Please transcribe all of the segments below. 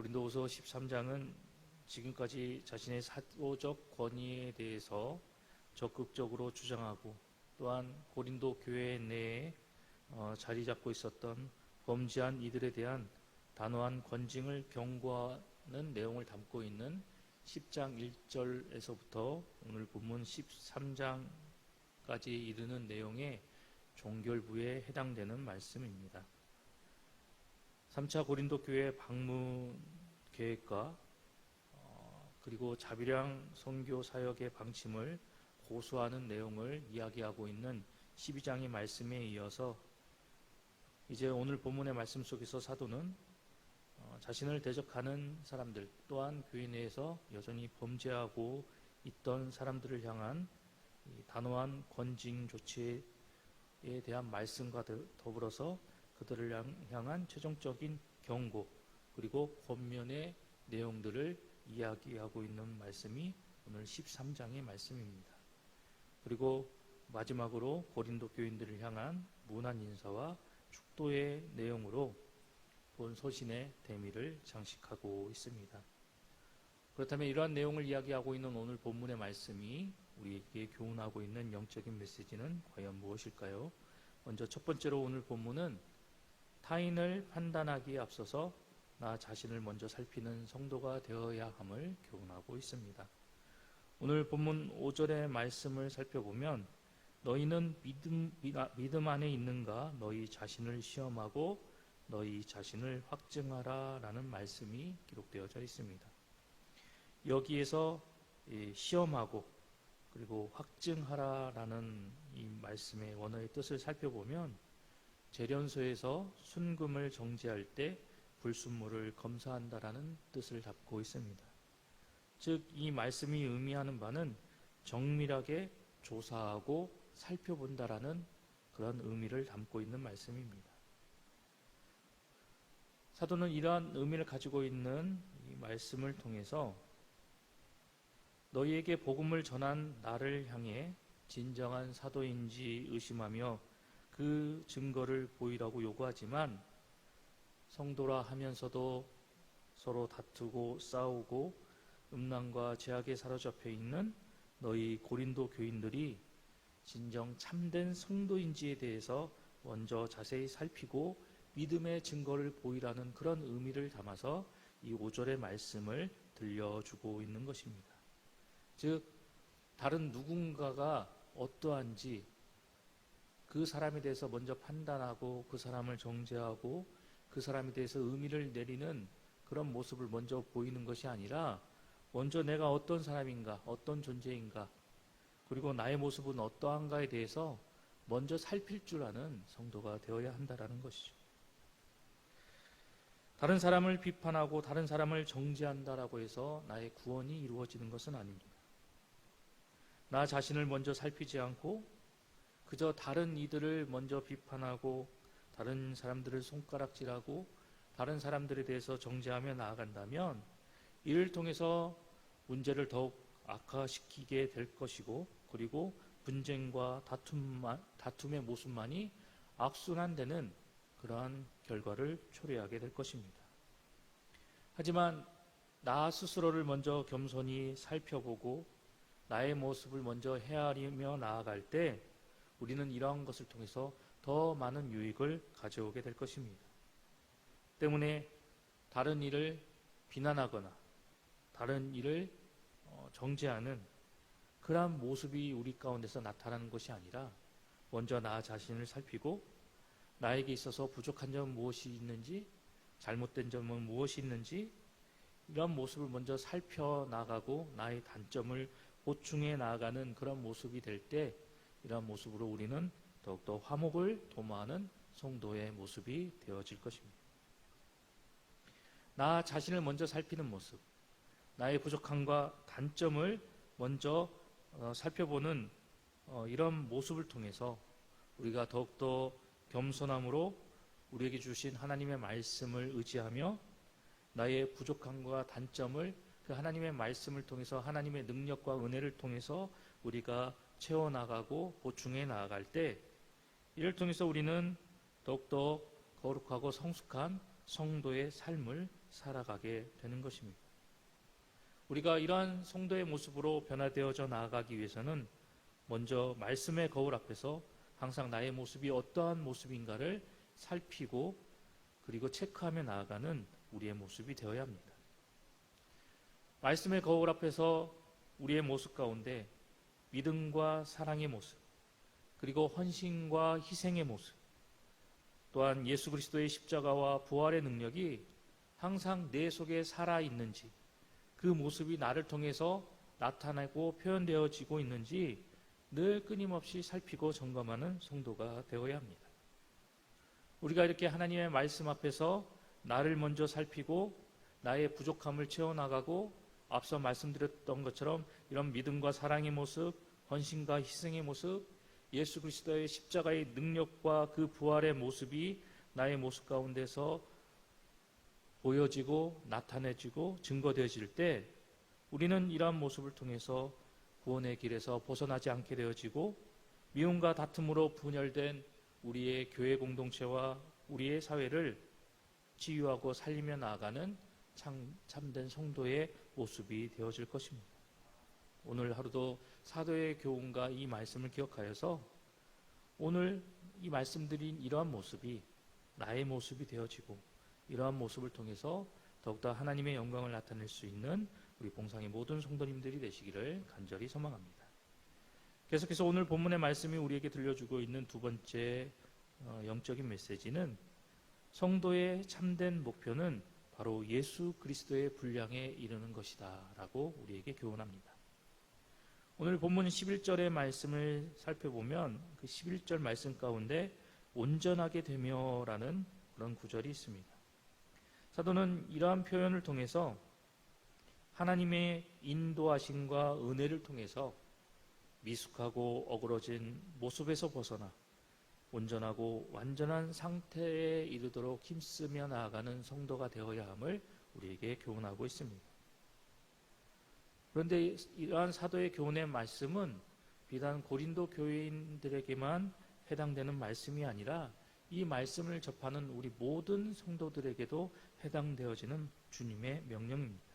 고린도후서 13장은 지금까지 자신의 사도적 권위에 대해서 적극적으로 주장하고, 또한 고린도 교회 내에 자리 잡고 있었던 범죄한 이들에 대한 단호한 권징을 경고하는 내용을 담고 있는 10장 1절에서부터 오늘 본문 13장까지 이르는 내용의 종결부에 해당되는 말씀입니다. 3차 고린도 교회 방문 계획과 그리고 자비량 선교 사역의 방침을 고수하는 내용을 이야기하고 있는 12장의 말씀에 이어서 이제 오늘 본문의 말씀 속에서 사도는 자신을 대적하는 사람들, 또한 교회 내에서 여전히 범죄하고 있던 사람들을 향한 단호한 권징 조치에 대한 말씀과 더불어서 그들을 향한 최종적인 경고, 그리고 권면의 내용들을 이야기하고 있는 말씀이 오늘 13장의 말씀입니다. 그리고 마지막으로 고린도 교인들을 향한 문안 인사와 축도의 내용으로 본 소신의 대미를 장식하고 있습니다. 그렇다면 이러한 내용을 이야기하고 있는 오늘 본문의 말씀이 우리에게 교훈하고 있는 영적인 메시지는 과연 무엇일까요? 먼저 첫 번째로 오늘 본문은 타인을 판단하기에 앞서서 나 자신을 먼저 살피는 성도가 되어야 함을 교훈하고 있습니다. 오늘 본문 5절의 말씀을 살펴보면 너희는 믿음 안에 있는가? 너희 자신을 시험하고 너희 자신을 확증하라 라는 말씀이 기록되어져 있습니다. 여기에서 시험하고 그리고 확증하라 라는 이 말씀의 원어의 뜻을 살펴보면 재련소에서 순금을 정제할 때 불순물을 검사한다라는 뜻을 담고 있습니다. 즉, 이 말씀이 의미하는 바는 정밀하게 조사하고 살펴본다라는 그런 의미를 담고 있는 말씀입니다. 사도는 이러한 의미를 가지고 있는 이 말씀을 통해서 너희에게 복음을 전한 나를 향해 진정한 사도인지 의심하며 그 증거를 보이라고 요구하지만 성도라 하면서도 서로 다투고 싸우고 음란과 죄악에 사로잡혀 있는 너희 고린도 교인들이 진정 참된 성도인지에 대해서 먼저 자세히 살피고 믿음의 증거를 보이라는 그런 의미를 담아서 이 5절의 말씀을 들려주고 있는 것입니다. 즉, 다른 누군가가 어떠한지 그 사람에 대해서 먼저 판단하고 그 사람을 정죄하고 그 사람에 대해서 의미를 내리는 그런 모습을 먼저 보이는 것이 아니라 먼저 내가 어떤 사람인가, 어떤 존재인가, 그리고 나의 모습은 어떠한가에 대해서 먼저 살필 줄 아는 성도가 되어야 한다는 것이죠. 다른 사람을 비판하고 다른 사람을 정죄한다라고 해서 나의 구원이 이루어지는 것은 아닙니다. 나 자신을 먼저 살피지 않고 그저 다른 이들을 먼저 비판하고 다른 사람들을 손가락질하고 다른 사람들에 대해서 정죄하며 나아간다면 이를 통해서 문제를 더욱 악화시키게 될 것이고, 그리고 분쟁과 다툼의 모습만이 악순환되는 그러한 결과를 초래하게 될 것입니다. 하지만 나 스스로를 먼저 겸손히 살펴보고 나의 모습을 먼저 헤아리며 나아갈 때 우리는 이러한 것을 통해서 더 많은 유익을 가져오게 될 것입니다. 때문에 다른 일을 비난하거나 다른 일을 정죄하는 그러한 모습이 우리 가운데서 나타나는 것이 아니라 먼저 나 자신을 살피고 나에게 있어서 부족한 점은 무엇이 있는지, 잘못된 점은 무엇이 있는지, 이런 모습을 먼저 살펴나가고 나의 단점을 보충해 나가는 그런 모습이 될 때 이러한 모습으로 우리는 더욱더 화목을 도모하는 성도의 모습이 되어질 것입니다. 나 자신을 먼저 살피는 모습, 나의 부족함과 단점을 먼저 살펴보는 이런 모습을 통해서 우리가 더욱더 겸손함으로 우리에게 주신 하나님의 말씀을 의지하며 나의 부족함과 단점을 그 하나님의 말씀을 통해서 하나님의 능력과 은혜를 통해서 우리가 채워나가고 보충해 나아갈 때 이를 통해서 우리는 더욱더 거룩하고 성숙한 성도의 삶을 살아가게 되는 것입니다. 우리가 이러한 성도의 모습으로 변화되어져 나아가기 위해서는 먼저 말씀의 거울 앞에서 항상 나의 모습이 어떠한 모습인가를 살피고 그리고 체크하며 나아가는 우리의 모습이 되어야 합니다. 말씀의 거울 앞에서 우리의 모습 가운데 믿음과 사랑의 모습, 그리고 헌신과 희생의 모습, 또한 예수 그리스도의 십자가와 부활의 능력이 항상 내 속에 살아있는지, 그 모습이 나를 통해서 나타나고 표현되어지고 있는지 늘 끊임없이 살피고 점검하는 성도가 되어야 합니다. 우리가 이렇게 하나님의 말씀 앞에서 나를 먼저 살피고 나의 부족함을 채워나가고 앞서 말씀드렸던 것처럼 이런 믿음과 사랑의 모습, 헌신과 희생의 모습, 예수 그리스도의 십자가의 능력과 그 부활의 모습이 나의 모습 가운데서 보여지고 나타내지고 증거되어질 때 우리는 이러한 모습을 통해서 구원의 길에서 벗어나지 않게 되어지고 미움과 다툼으로 분열된 우리의 교회 공동체와 우리의 사회를 치유하고 살리며 나아가는 참된 성도의 모습이 되어질 것입니다. 오늘 하루도 사도의 교훈과 이 말씀을 기억하여서 오늘 이 말씀드린 이러한 모습이 나의 모습이 되어지고 이러한 모습을 통해서 더욱더 하나님의 영광을 나타낼 수 있는 우리 봉상의 모든 성도님들이 되시기를 간절히 소망합니다. 계속해서 오늘 본문의 말씀이 우리에게 들려주고 있는 두 번째 영적인 메시지는 성도의 참된 목표는 바로 예수 그리스도의 분량에 이르는 것이다 라고 우리에게 교훈합니다. 오늘 본문 11절의 말씀을 살펴보면 그 11절 말씀 가운데 온전하게 되며 라는 그런 구절이 있습니다. 사도는 이러한 표현을 통해서 하나님의 인도하심과 은혜를 통해서 미숙하고 어그러진 모습에서 벗어나 온전하고 완전한 상태에 이르도록 힘쓰며 나아가는 성도가 되어야 함을 우리에게 교훈하고 있습니다. 그런데 이러한 사도의 교훈의 말씀은 비단 고린도 교인들에게만 해당되는 말씀이 아니라 이 말씀을 접하는 우리 모든 성도들에게도 해당되어지는 주님의 명령입니다.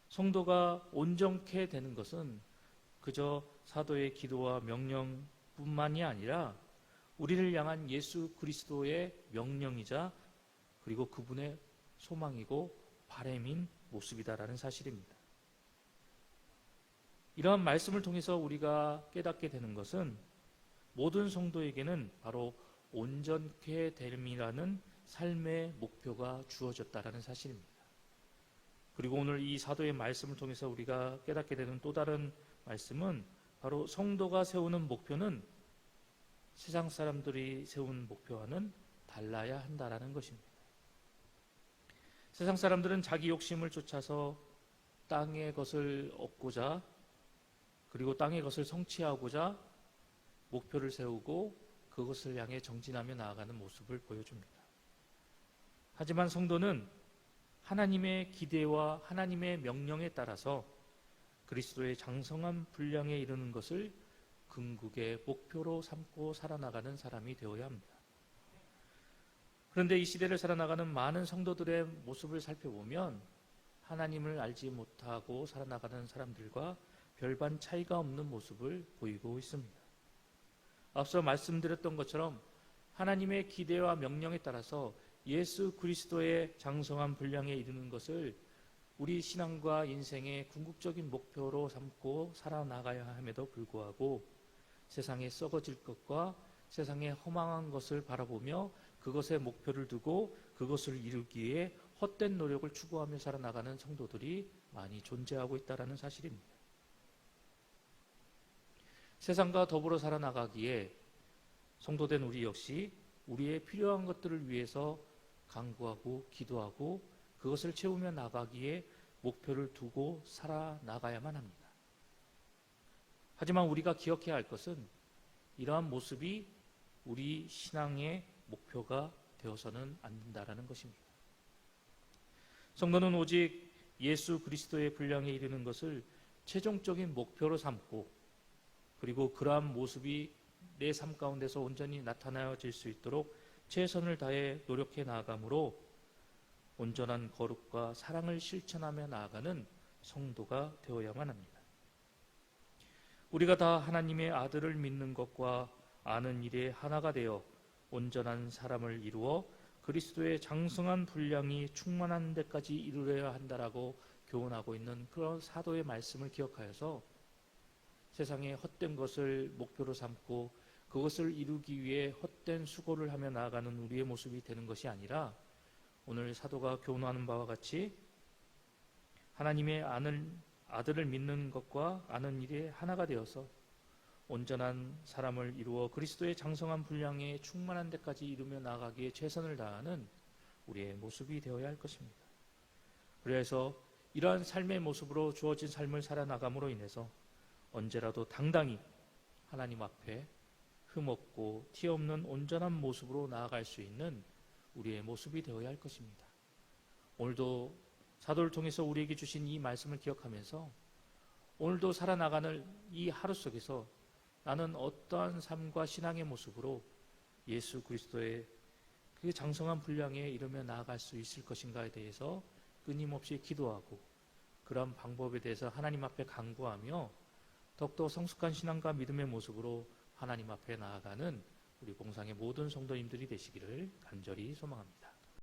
성도가 온전케 되는 것은 그저 사도의 기도와 명령뿐만이 아니라 우리를 향한 예수 그리스도의 명령이자 그리고 그분의 소망이고 바람인 모습이다라는 사실입니다. 이러한 말씀을 통해서 우리가 깨닫게 되는 것은 모든 성도에게는 바로 온전케 됨이라는 삶의 목표가 주어졌다라는 사실입니다. 그리고 오늘 이 사도의 말씀을 통해서 우리가 깨닫게 되는 또 다른 말씀은 바로 성도가 세우는 목표는 세상 사람들이 세운 목표와는 달라야 한다라는 것입니다. 세상 사람들은 자기 욕심을 쫓아서 땅의 것을 얻고자 그리고 땅의 것을 성취하고자 목표를 세우고 그것을 향해 정진하며 나아가는 모습을 보여줍니다. 하지만 성도는 하나님의 기대와 하나님의 명령에 따라서 그리스도의 장성한 분량에 이르는 것을 궁극의 목표로 삼고 살아나가는 사람이 되어야 합니다. 그런데 이 시대를 살아나가는 많은 성도들의 모습을 살펴보면 하나님을 알지 못하고 살아나가는 사람들과 별반 차이가 없는 모습을 보이고 있습니다. 앞서 말씀드렸던 것처럼 하나님의 기대와 명령에 따라서 예수 그리스도의 장성한 분량에 이르는 것을 우리 신앙과 인생의 궁극적인 목표로 삼고 살아나가야 함에도 불구하고 세상에 썩어질 것과 세상에 허망한 것을 바라보며 그것에 목표를 두고 그것을 이루기 위해 헛된 노력을 추구하며 살아나가는 성도들이 많이 존재하고 있다는 사실입니다. 세상과 더불어 살아나가기에 성도된 우리 역시 우리의 필요한 것들을 위해서 간구하고 기도하고 그것을 채우며 나가기에 목표를 두고 살아나가야만 합니다. 하지만 우리가 기억해야 할 것은 이러한 모습이 우리 신앙의 목표가 되어서는 안 된다는 것입니다. 성도는 오직 예수 그리스도의 분량에 이르는 것을 최종적인 목표로 삼고 그리고 그러한 모습이 내 삶 가운데서 온전히 나타나질 수 있도록 최선을 다해 노력해 나아가므로 온전한 거룩과 사랑을 실천하며 나아가는 성도가 되어야만 합니다. 우리가 다 하나님의 아들을 믿는 것과 아는 일에 하나가 되어 온전한 사람을 이루어 그리스도의 장성한 분량이 충만한 데까지 이르러야 한다라고 교훈하고 있는 그런 사도의 말씀을 기억하여서 세상의 헛된 것을 목표로 삼고 그것을 이루기 위해 헛된 수고를 하며 나아가는 우리의 모습이 되는 것이 아니라 오늘 사도가 교훈하는 바와 같이 하나님의 아들을 믿는 것과 아는 일에 하나가 되어서 온전한 사람을 이루어 그리스도의 장성한 분량에 충만한 데까지 이루며 나아가기에 최선을 다하는 우리의 모습이 되어야 할 것입니다. 그래서 이러한 삶의 모습으로 주어진 삶을 살아나감으로 인해서 언제라도 당당히 하나님 앞에 흠없고 티 없는 온전한 모습으로 나아갈 수 있는 우리의 모습이 되어야 할 것입니다. 오늘도 사도를 통해서 우리에게 주신 이 말씀을 기억하면서 오늘도 살아나가는 이 하루 속에서 나는 어떠한 삶과 신앙의 모습으로 예수 그리스도의 그 장성한 분량에 이르며 나아갈 수 있을 것인가에 대해서 끊임없이 기도하고 그런 방법에 대해서 하나님 앞에 간구하며 더욱더 성숙한 신앙과 믿음의 모습으로 하나님 앞에 나아가는 우리 공상의 모든 성도님들이 되시기를 간절히 소망합니다.